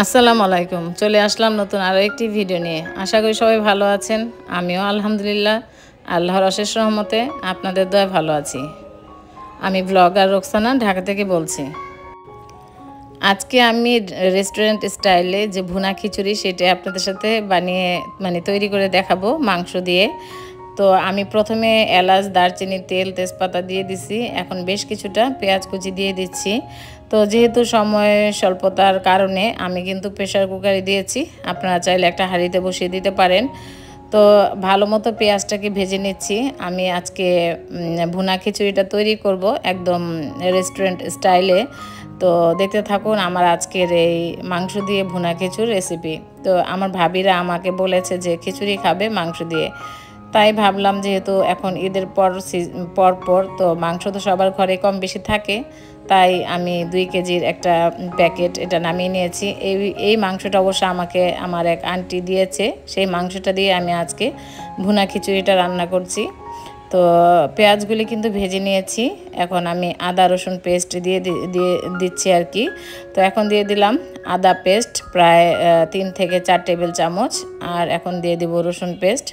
আসসালামু আলাইকুম। চলে আসলাম নতুন আরও একটি ভিডিও নিয়ে। আশা করি সবাই ভালো আছেন। আমিও আলহামদুলিল্লাহ আল্লাহর অশেষ রহমতে আপনাদের দয়ায় ভালো আছি। আমি ব্লগার রোকসানা ঢাকা থেকে বলছি। আজকে আমি রেস্টুরেন্ট স্টাইলে যে ভুনা খিচুড়ি সেটা আপনাদের সাথে বানিয়ে তৈরি করে দেখাবো মাংস দিয়ে। তো আমি প্রথমে এলাচ, দারচিনি, তেল, তেজপাতা দিয়ে দিছি। এখন বেশ কিছুটা পেঁয়াজ কুচি দিয়ে দিচ্ছি। তো যেহেতু সময় স্বল্পতার কারণে আমি কিন্তু প্রেসার কুকারে দিয়েছি। আপনারা চাইলে একটা হাঁড়িতে বসিয়ে দিতে পারেন। তো ভালো মতো পেঁয়াজটাকে ভেজে নিচ্ছি। আমি আজকে ভুনা খিচুড়িটা তৈরি করব একদম রেস্টুরেন্ট স্টাইলে। তো দেখতে থাকুন আমার আজকের এই মাংস দিয়ে ভুনা খিচুড়ি রেসিপি। তো আমার ভাবিরা আমাকে বলেছে যে খিচুড়ি খাবে মাংস দিয়ে। তাই ভাবলাম যেহেতু এখন ঈদের পর তো মাংস তো সবার ঘরে কম বেশি থাকে, তাই আমি 2 কেজির একটা প্যাকেট এটা নামিয়ে নিয়েছি। এই মাংসটা অবশ্য আমাকে আমার এক আন্টি দিয়েছে। সেই মাংসটা দিয়ে আমি আজকে ভুনা খিচুড়িটা রান্না করছি। তো পেঁয়াজগুলি কিন্তু ভেজে নিয়েছি। এখন আমি আদা রসুন পেস্ট দিয়ে দিচ্ছি আর কি। তো এখন দিয়ে দিলাম আদা পেস্ট প্রায় 3 থেকে 4 টেবিল চামচ। আর এখন দিয়ে দিব রসুন পেস্ট।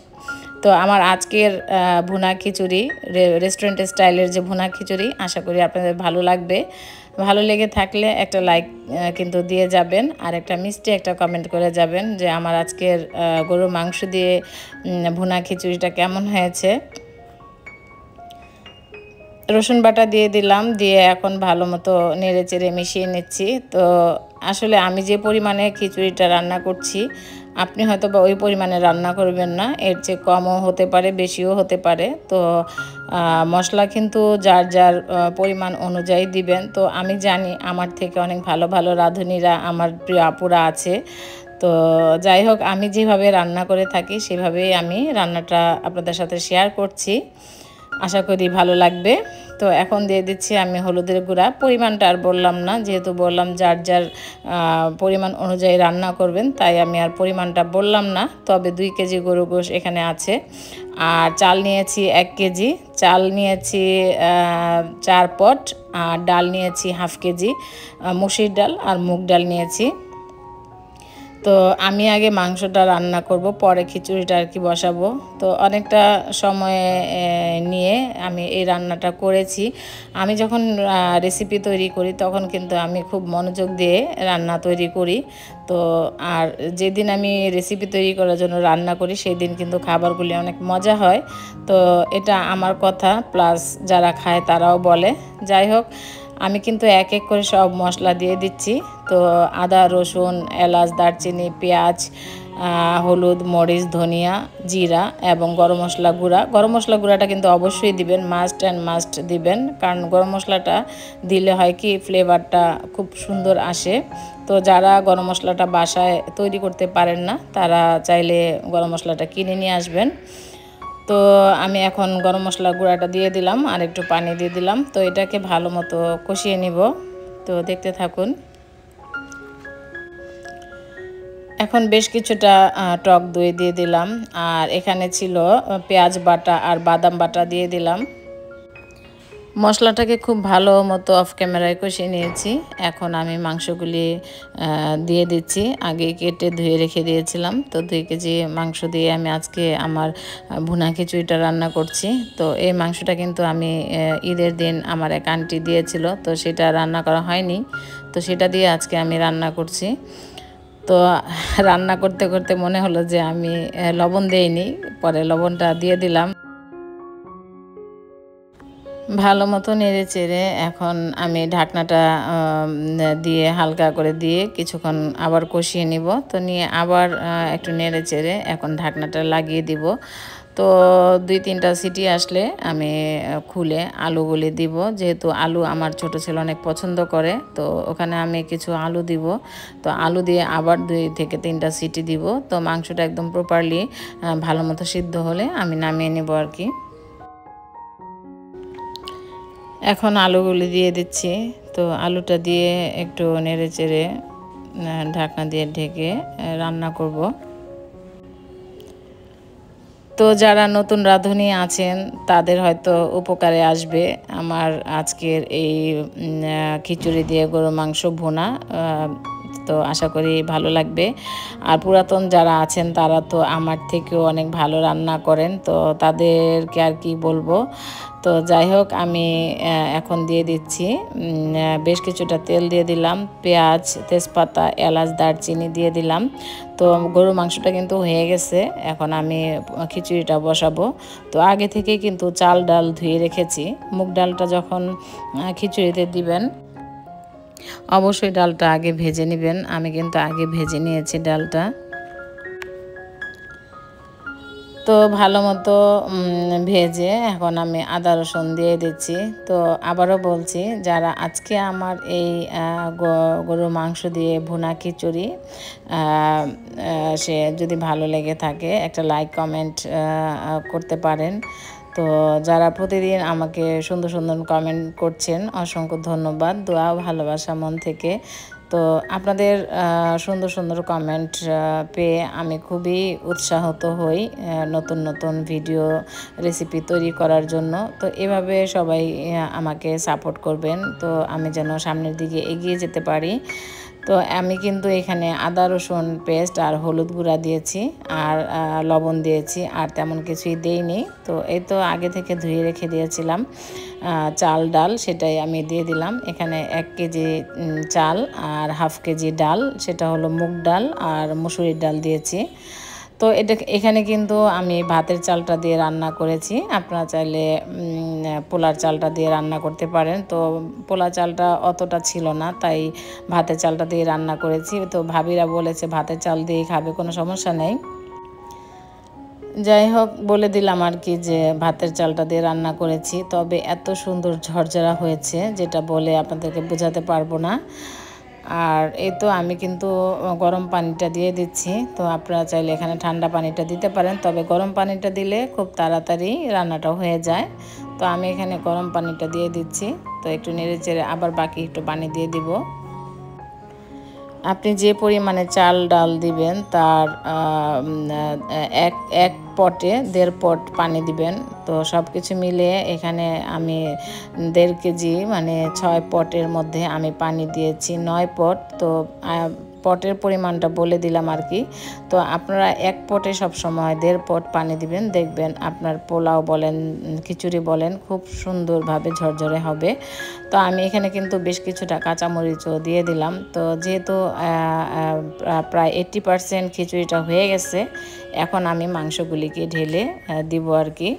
তো আমার আজকের ভুনা খিচুড়ি রেস্টুরেন্ট স্টাইলের যে ভুনা খিচুড়ি, আশা করি আপনাদের ভালো লাগবে। ভালো লেগে থাকলে একটা লাইক কিন্তু দিয়ে যাবেন, আর একটা মিষ্টি একটা কমেন্ট করে যাবেন যে আমার আজকের গরুর মাংস দিয়ে ভুনা খিচুড়িটা কেমন হয়েছে। রসুন বাটা দিয়ে দিলাম, দিয়ে এখন ভালো মতো নেড়ে চেড়ে মিশিয়ে নিচ্ছি। তো আসলে আমি যে পরিমাণে খিচুড়িটা রান্না করছি, আপনি হয়তো বা ওই পরিমাণে রান্না করবেন না, এর চেয়ে কমও হতে পারে, বেশিও হতে পারে। তো মশলা কিন্তু যার যার পরিমাণ অনুযায়ী দিবেন। তো আমি জানি আমার থেকে অনেক ভালো ভালো রাঁধুনিরা আমার প্রিয় আপুরা আছে। তো যাই হোক, আমি যেভাবে রান্না করে থাকি সেভাবেই আমি রান্নাটা আপনাদের সাথে শেয়ার করছি। আশা করি ভালো লাগবে। তো এখন দিয়ে দিচ্ছি আমি হলুদের গুঁড়া। পরিমাণটা আর বললাম না, যেহেতু বললাম যার যার পরিমাণ অনুযায়ী রান্না করবেন, তাই আমি আর পরিমাণটা বললাম না। তবে 2 কেজি গরু গোশ এখানে আছে। আর চাল নিয়েছি 1 কেজি, চাল নিয়েছি 4 পট, আর ডাল নিয়েছি হাফ কেজি, মসুর ডাল আর মুগ ডাল নিয়েছি। তো আমি আগে মাংসটা রান্না করব, পরে খিচুড়িটা আর কি বসাবো। তো অনেকটা সময় নিয়ে আমি এই রান্নাটা করেছি। আমি যখন রেসিপি তৈরি করি তখন কিন্তু আমি খুব মনোযোগ দিয়ে রান্না তৈরি করি। তো আর যেদিন আমি রেসিপি তৈরি করার জন্য রান্না করি সেই দিন কিন্তু খাবারগুলি অনেক মজা হয়। তো এটা আমার কথা, প্লাস যারা খায় তারাও বলে। যাই হোক, আমি কিন্তু এক এক করে সব মশলা দিয়ে দিচ্ছি। তো আদা, রসুন, এলাচ, দারচিনি, পেঁয়াজ, হলুদ, মরিচ, ধনিয়া, জিরা এবং গরম মশলা গুঁড়া। গরম মশলা গুঁড়াটা কিন্তু অবশ্যই দিবেন, মাস্ট দিবেন, কারণ গরম মশলাটা দিলে হয় কি ফ্লেভারটা খুব সুন্দর আসে। তো যারা গরম মশলাটা বাসায় তৈরি করতে পারেন না, তারা চাইলে গরম মশলাটা কিনে নিয়ে আসবেন। তো আমি এখন গরম মশলা গুঁড়াটা দিয়ে দিলাম, আর একটু পানি দিয়ে দিলাম। তো এটাকে ভালো মতো কষিয়ে নিব। তো দেখতে থাকুন। এখন বেশ কিছুটা টক দই দিয়ে দিলাম, আর এখানে ছিল পেঁয়াজ বাটা আর বাদাম বাটা দিয়ে দিলাম। মশলাটাকে খুব ভালো মতো অফ ক্যামেরায় কষিয়ে নিয়েছি। এখন আমি মাংসগুলি দিয়ে দিচ্ছি। আগে কেটে ধুয়ে রেখে দিয়েছিলাম। তো 2 কেজি মাংস দিয়ে আমি আজকে আমার ভুনা খিচুড়িটা রান্না করছি। তো এই মাংসটা কিন্তু আমি ঈদের দিন আমার এক আন্টি দিয়েছিল, তো সেটা রান্না করা হয়নি। তো সেটা দিয়ে আজকে আমি রান্না করছি। তো রান্না করতে করতে মনে হলো যে আমি লবণ দেইনি, পরে লবণটা দিয়ে দিলাম। ভালো মতো নেড়ে চেড়ে এখন আমি ঢাকনাটা দিয়ে হালকা করে দিয়ে কিছুক্ষণ আবার কষিয়ে নিব। তো নিয়ে আবার একটু নেড়ে চেড়ে এখন ঢাকনাটা লাগিয়ে দিব। তো 2-3টা সিটি আসলে আমি খুলে আলুগুলি দিব, যেহেতু আলু আমার ছোটো ছেলে অনেক পছন্দ করে। তো ওখানে আমি কিছু আলু দিব। তো আলু দিয়ে আবার 2 থেকে 3টা সিটি দিব। তো মাংসটা একদম প্রপারলি ভালো মতো সিদ্ধ হলে আমি নামিয়ে নেব আর কি। এখন আলুগুলি দিয়ে দিচ্ছি। তো আলুটা দিয়ে একটু নেড়ে চেড়ে ঢাকনা দিয়ে ঢেকে রান্না করব। তো যারা নতুন রাঁধুনি আছেন তাদের হয়তো উপকারে আসবে আমার আজকের এই খিচুড়ি দিয়ে গরুর মাংস ভুনা। তো আশা করি ভালো লাগবে। আর পুরাতন যারা আছেন তারা তো আমার থেকেও অনেক ভালো রান্না করেন, তো তাদেরকে আর কি বলবো। তো যাই হোক, আমি এখন দিয়ে দিচ্ছি বেশ কিছুটা তেল দিয়ে দিলাম, পেঁয়াজ, তেজপাতা, এলাচ, দারচিনি দিয়ে দিলাম। তো গরুর মাংসটা কিন্তু হয়ে গেছে, এখন আমি খিচুড়িটা বসাবো। তো আগে থেকে কিন্তু চাল ডাল ধুয়ে রেখেছি। মুগ ডালটা যখন খিচুড়িতে দিবেন অবশ্যই ডালটা আগে ভেজে নেবেন। আমি কিন্তু আগে ভেজে নিয়েছি ডালটা। তো ভালো মতো ভেজে এখন আমি আদা রসুন দিয়ে দিচ্ছি। তো আবারও বলছি, যারা আজকে আমার এই গরুর মাংস দিয়ে ভুনা খিচুড়ি সে যদি ভালো লেগে থাকে একটা লাইক কমেন্ট করতে পারেন। তো যারা প্রতিদিন আমাকে সুন্দর সুন্দর কমেন্ট করছেন অসংখ্য ধন্যবাদ, দোয়া ভালোবাসা মন থেকে। তো আপনাদের সুন্দর সুন্দর কমেন্ট পেয়ে আমি খুবই উৎসাহিত হই নতুন নতুন ভিডিও রেসিপি তৈরি করার জন্য। তো এভাবে সবাই আমাকে সাপোর্ট করবেন, তো আমি যেন সামনের দিকে এগিয়ে যেতে পারি। তো আমি কিন্তু এখানে আদা রসুন পেস্ট আর হলুদ গুঁড়া দিয়েছি, আর লবণ দিয়েছি, আর তেমন কিছুই দেইনি। তো এই তো আগে থেকে ধুয়ে রেখে দিয়েছিলাম চাল ডাল, সেটাই আমি দিয়ে দিলাম। এখানে 1 কেজি চাল আর হাফ কেজি ডাল, সেটা হলো মুগ ডাল আর মসুরির ডাল দিয়েছি। তো এখানে কিন্তু আমি ভাতের চালটা দিয়ে রান্না করেছি, আপনারা চাইলে পোলার চালটা দিয়ে রান্না করতে পারেন। তো পোলা চালটা অতটা ছিল না, তাই ভাতের চালটা দিয়ে রান্না করেছি। তো ভাবিরা বলেছে ভাতের চাল দিয়ে খাবে, কোনো সমস্যা নেই। যাই হোক, বলে দিলাম আর কি যে ভাতের চালটা দিয়ে রান্না করেছি। তবে এত সুন্দর ঝরঝরা হয়েছে যেটা বলে আপনাদেরকে বোঝাতে পারবো না। আর এই তো আমি কিন্তু গরম পানিটা দিয়ে দিচ্ছি। তো আপনারা চাইলে এখানে ঠান্ডা পানিটা দিতে পারেন, তবে গরম পানিটা দিলে খুব তাড়াতাড়ি রান্নাটা হয়ে যায়। তো আমি এখানে গরম পানিটা দিয়ে দিচ্ছি। তো একটু নেড়ে চেড়ে আবার বাকি একটু পানি দিয়ে দিব। আপনি যে পরিমাণে চাল ডাল দিবেন তার এক পটে 1.5 পট পানি দিবেন। তো সব কিছু মিলিয়ে এখানে আমি 1.5 কেজি মানে 6 পটের মধ্যে আমি পানি দিয়েছি 9 পট। তো পটের পরিমাণটা বলে দিলাম আর কি। তো আপনারা 1 পটে সবসময় 1.5 পট পানি দিবেন, দেখবেন আপনার পোলাও বলেন খিচুড়ি বলেন খুব সুন্দরভাবে ঝরঝরে হবে। তো আমি এখানে কিন্তু বেশ কিছুটা কাঁচামরিচও দিয়ে দিলাম। তো যেহেতু প্রায় 80% খিচুড়িটা হয়ে গেছে, এখন আমি মাংসগুলিকে ঢেলে দিব আর কি।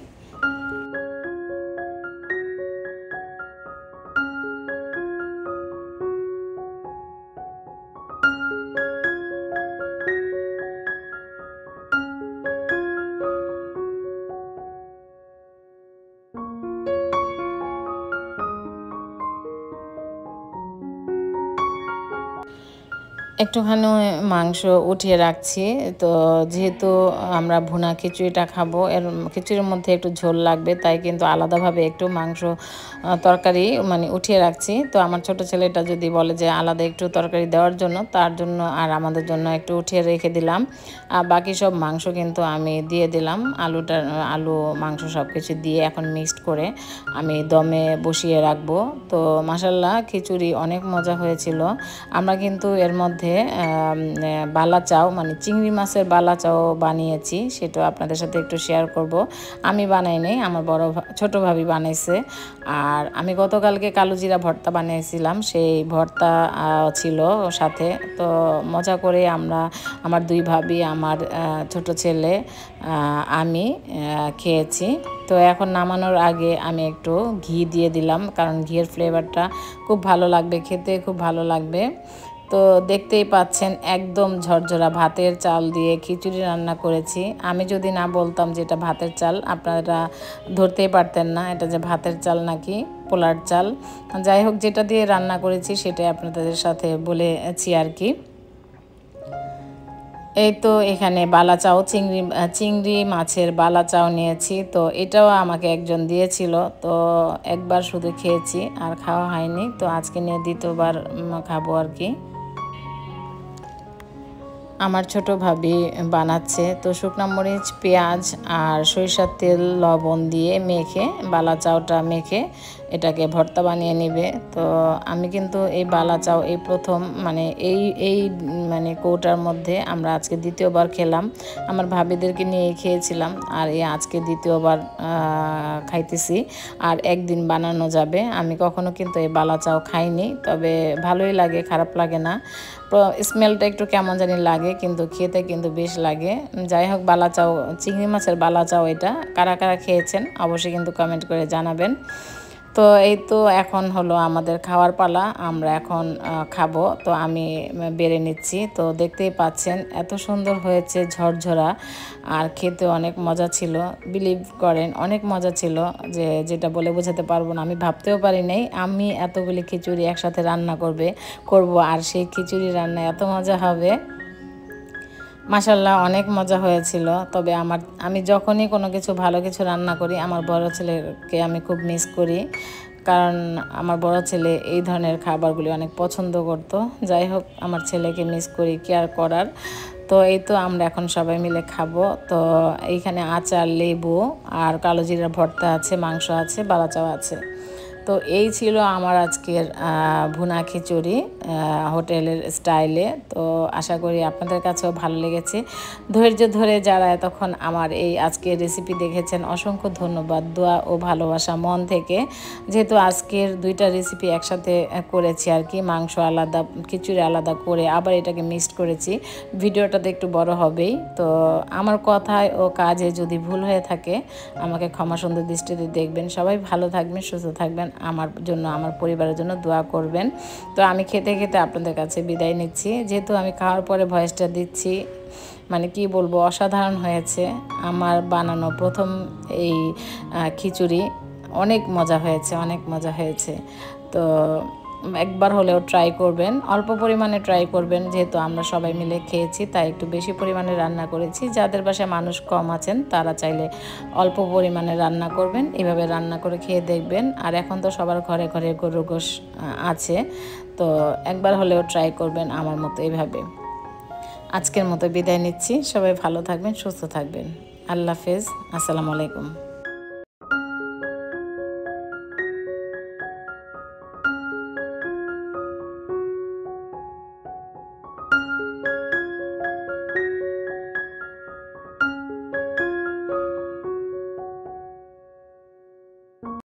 একটুখানি মাংস উঠিয়ে রাখছি। তো যেহেতু আমরা ভুনা খিচুড়িটা খাবো, এর খিচুড়ির মধ্যে একটু ঝোল লাগবে, তাই কিন্তু আলাদাভাবে একটু মাংস তরকারি মানে উঠিয়ে রাখছি। তো আমার ছোট ছেলেটা যদি বলে যে আলাদা একটু তরকারি দেওয়ার জন্য, তার জন্য আর আমাদের জন্য একটু উঠিয়ে রেখে দিলাম। আর বাকি সব মাংস কিন্তু আমি দিয়ে দিলাম। আলু মাংস সব কিছু দিয়ে এখন মিক্সড করে আমি দমে বসিয়ে রাখবো। তো মাশাল্লাহ খিচুড়ি অনেক মজা হয়েছিল। আমরা কিন্তু এর মধ্যে বালা চাও মানে চিংড়ি মাছের বালা চাও বানিয়েছি, সেটাও আপনাদের সাথে একটু শেয়ার করব। আমি বানাই নাই, আমার ছোট ভাবি বানাইছে। আর আমি গতকালকে কালো জিরা ভর্তা বানিয়েছিলাম, সেই ভর্তা ছিল সাথে। তো মজা করে আমরা আমার 2 ভাবি, আমার ছোট ছেলে, আমি খেয়েছি। তো এখন নামানোর আগে আমি একটু ঘি দিয়ে দিলাম, কারণ ঘিয়ের ফ্লেভারটা খুব ভালো লাগবে, খেতে খুব ভালো লাগবে। তো দেখতেই পাচ্ছেন একদম ঝরঝরা ভাতের চাল দিয়ে খিচুড়ি রান্না করেছি। আমি যদি না বলতাম যে এটা ভাতের চাল, আপনারা ধরতেই পারতেন না এটা যে ভাতের চাল নাকি পোলার চাল। যাই হোক, যেটা দিয়ে রান্না করেছি সেটাই আপনাদের সাথে বলেছি আর কি। এই তো এখানে বালা চাও চিংড়ি মাছের বালা চাও নিয়েছি। তো এটাও আমাকে একজন দিয়েছিল, তো একবার শুধু খেয়েছি আর খাওয়া হয়নি। তো আজকে নিয়ে দ্বিতীয়বার খাবো আর কি। আমার ছোট ভাবি বানাচ্ছে। তো শুকনো মরিচ, পেঁয়াজ আর সরিষার তেল, লবণ দিয়ে মেখে বালা চাউটা মেখে এটাকে ভর্তা বানিয়ে নেবে। তো আমি কিন্তু এই বালা চাউ এই প্রথম মানে এই মানে কৌটার মধ্যে আমরা আজকে দ্বিতীয়বার খেলাম। আমার ভাবিদেরকে নিয়ে খেয়েছিলাম আর এই আজকে দ্বিতীয়বার খাইতেছি। আর একদিন বানানো যাবে। আমি কখনো কিন্তু এই বালা চাউ খাইনি, তবে ভালোই লাগে, খারাপ লাগে না। স্মেলটা একটু কেমন জানি লাগে, কিন্তু খেতে কিন্তু বেশ লাগে। যাই হোক, বালা চাউ, চিংড়ি মাছের বালা চাউ, এটা কারা কারা খেয়েছেন অবশ্যই কিন্তু কমেন্ট করে জানাবেন। তো এই তো এখন হলো আমাদের খাওয়ার পালা, আমরা এখন খাবো। তো আমি বেড়ে নিচ্ছি। তো দেখতেই পাচ্ছেন এত সুন্দর হয়েছে, ঝরঝরা, আর খেতে অনেক মজা ছিল। বিলিভ করেন অনেক মজা ছিল, যেটা বলে বোঝাতে পারবো না। আমি ভাবতেও পারি নাই আমি এতগুলি খিচুড়ি একসাথে রান্না করব, আর সেই খিচুড়ি রান্না এত মজা হবে। মাশাল্লাহ অনেক মজা হয়েছিল। তবে আমি যখনই কোনো কিছু ভালো কিছু রান্না করি, আমার বড় ছেলেকে আমি খুব মিস করি, কারণ আমার বড় ছেলে এই ধরনের খাবারগুলি অনেক পছন্দ করতো। যাই হোক, আমার ছেলেকে মিস করি, কেয়ার করার। তো এই তো আমরা এখন সবাই মিলে খাবো। তো এইখানে আচার, লেবু আর কালো জিরার ভর্তা আছে, মাংস আছে, বালা চাও আছে। তো এই ছিল আমার আজকের ভুনা খিচুড়ি হোটেলের স্টাইলে। তো আশা করি আপনাদের কাছেও ভালো লেগেছে। ধৈর্য ধরে যারা এতক্ষণ আমার এই আজকের রেসিপি দেখেছেন, অসংখ্য ধন্যবাদ। দোয়া ও ভালোবাসা মন থেকে। যেহেতু আজকের দুইটা রেসিপি একসাথে করেছি আর কি, মাংস আলাদা, খিচুড়ি আলাদা করে আবার এটাকে মিক্সড করেছি, ভিডিওটাতে একটু বড় হবেই। তো আমার কথায় ও কাজে যদি ভুল হয়ে থাকে আমাকে ক্ষমা সুন্দর দৃষ্টিতে দেখবেন। সবাই ভালো থাকবেন, সুস্থ থাকবেন, আমার জন্য, আমার পরিবারের জন্য দোয়া করবেন। তো আমি খেতে খেতে আপনাদের কাছে বিদায় নিচ্ছি। যেহেতু আমি খাওয়ার পরে ভয়েসটা দিচ্ছি, মানে কি বলবো, অসাধারণ হয়েছে আমার বানানো প্রথম এই খিচুড়ি। অনেক মজা হয়েছে, অনেক মজা হয়েছে। তো একবার হলেও ট্রাই করবেন, অল্প পরিমাণে ট্রাই করবেন। যেহেতু আমরা সবাই মিলে খেয়েছি, তাই একটু বেশি পরিমাণে রান্না করেছি। যাদের বাসায় মানুষ কম আছেন তারা চাইলে অল্প পরিমাণে রান্না করবেন, এভাবে রান্না করে খেয়ে দেখবেন। আর এখন তো সবার ঘরে ঘরে গরুর গোশ আছে, তো একবার হলেও ট্রাই করবেন আমার মতো এভাবে। আজকের মতো বিদায় নিচ্ছি। সবাই ভালো থাকবেন, সুস্থ থাকবেন। আল্লাহ হাফেজ, আসসালামু আলাইকুম।